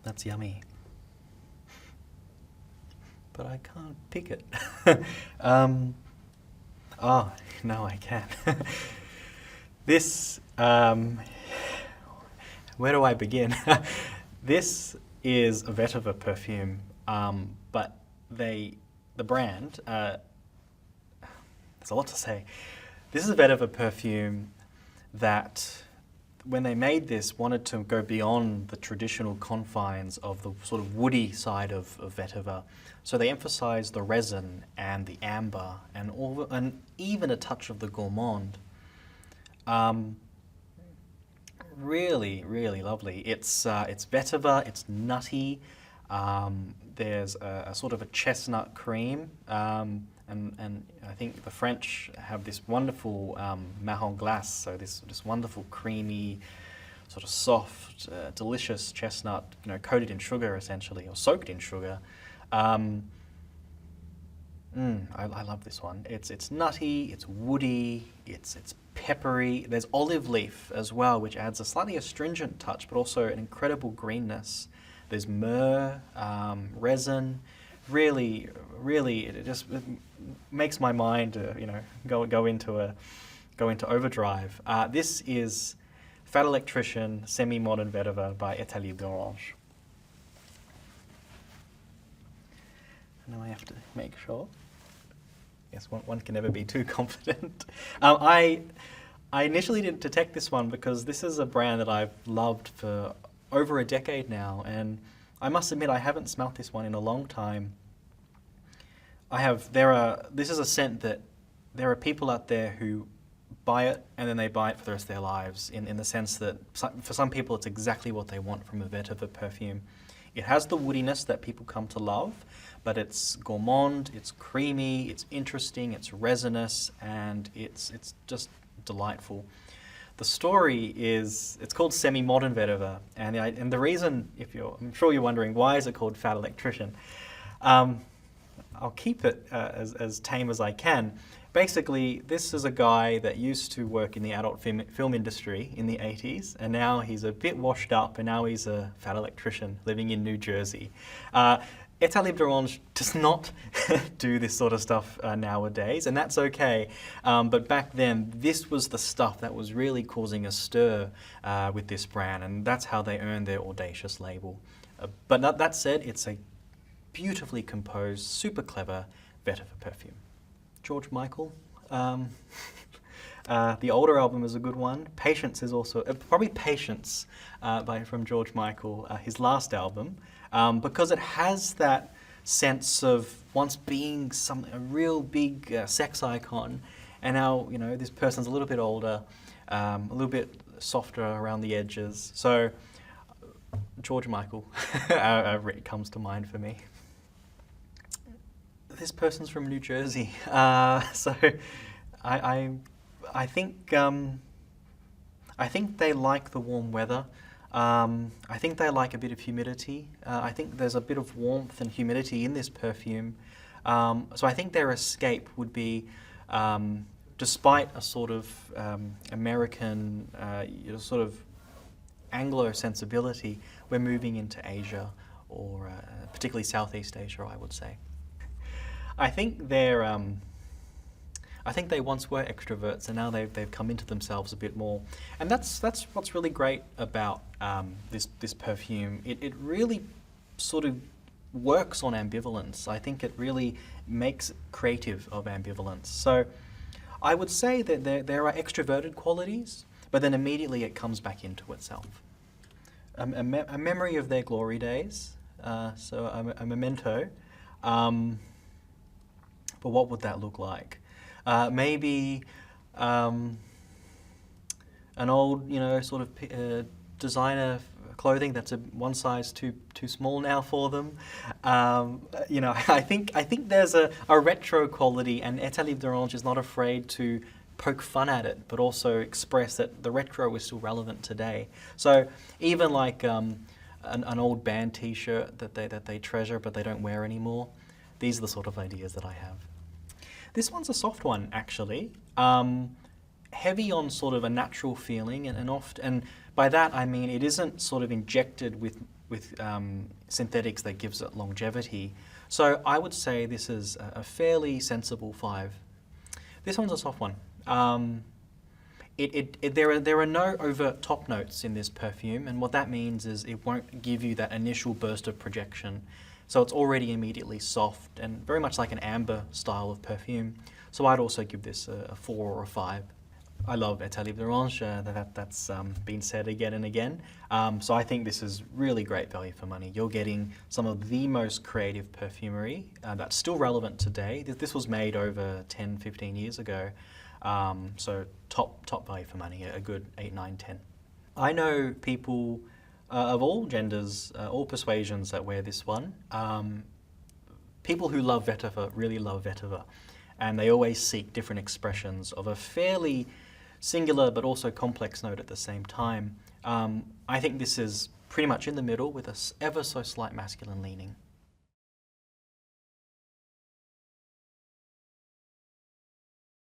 That's yummy. But I can't pick it. Oh, no, I can. This, where do I begin? This is a vetiver perfume, but the brand, there's a lot to say. This is a vetiver perfume that, when they made this, wanted to go beyond the traditional confines of the sort of woody side of vetiver. So they emphasized the resin and the amber and even a touch of the gourmand. Really, really lovely. It's vetiver, it's nutty. There's a sort of a chestnut cream, and I think the French have this wonderful marron glace, so this wonderful creamy, sort of soft, delicious chestnut, coated in sugar essentially, or soaked in sugar. I love this one. It's nutty, it's woody, it's peppery. There's olive leaf as well, which adds a slightly astringent touch, but also an incredible greenness. There's myrrh, resin. Really, really, it makes my mind, go into overdrive. This is Fat Electrician Semi-Modern Vetiver by Etat Libre. Now I have to make sure. Yes, one can never be too confident. I initially didn't detect this one because this is a brand that I've loved for over a decade now, and I must admit I haven't smelt this one in a long time. This is a scent that there are people out there who buy it and then they buy it for the rest of their lives, in the sense that for some people it's exactly what they want from a vetiver perfume. It has the woodiness that people come to love, but it's gourmand, it's creamy, it's interesting, it's resinous, and it's just delightful. The story is, it's called Semi-Modern Vetiver, and the reason, I'm sure you're wondering, why is it called Fat Electrician? I'll keep it as tame as I can. Basically, this is a guy that used to work in the adult film industry in the 80s, and now he's a bit washed up, and now he's a fat electrician living in New Jersey. Etat Libre does not do this sort of stuff nowadays, and that's okay. But back then, this was the stuff that was really causing a stir with this brand, and that's how they earned their audacious label. But that said, it's a beautifully composed, super clever vetiver perfume. George Michael. The older album is a good one. Patience is also, probably Patience from George Michael, his last album, because it has that sense of once being a real big sex icon, and now, this person's a little bit older, a little bit softer around the edges. So George Michael comes to mind for me. This person's from New Jersey, so I think they like the warm weather. I think they like a bit of humidity. I think there's a bit of warmth and humidity in this perfume. So I think their escape would be, despite a sort of American, sort of Anglo sensibility, we're moving into Asia, or particularly Southeast Asia, I would say. I think they once were extroverts, and now they've come into themselves a bit more, and that's what's really great about this perfume. It really sort of works on ambivalence. I think it really makes creative of ambivalence. So I would say that there are extroverted qualities, but then immediately it comes back into itself. A memory of their glory days, so a memento. But what would that look like? Maybe an old, sort of designer clothing that's one size too small now for them. I think there's a retro quality, and Etat Libre is not afraid to poke fun at it, but also express that the retro is still relevant today. So even like an old band T-shirt that they treasure but they don't wear anymore. These are the sort of ideas that I have. This one's a soft one, actually. heavy on sort of a natural feeling, and by that I mean it isn't sort of injected with synthetics that gives it longevity. So I would say this is a fairly sensible 5. This one's a soft one. There are no overt top notes in this perfume, and what that means is it won't give you that initial burst of projection. So it's already immediately soft and very much like an amber style of perfume. So I'd also give this a 4 or a 5. I love Etat Libre Orange, that's been said again and again. So I think this is really great value for money. You're getting some of the most creative perfumery that's still relevant today. This was made over 10, 15 years ago. So top value for money, a good 8, 9, 10. I know people of all genders, all persuasions that wear this one. People who love vetiver really love vetiver, and they always seek different expressions of a fairly singular but also complex note at the same time. I think this is pretty much in the middle with a ever so slight masculine leaning.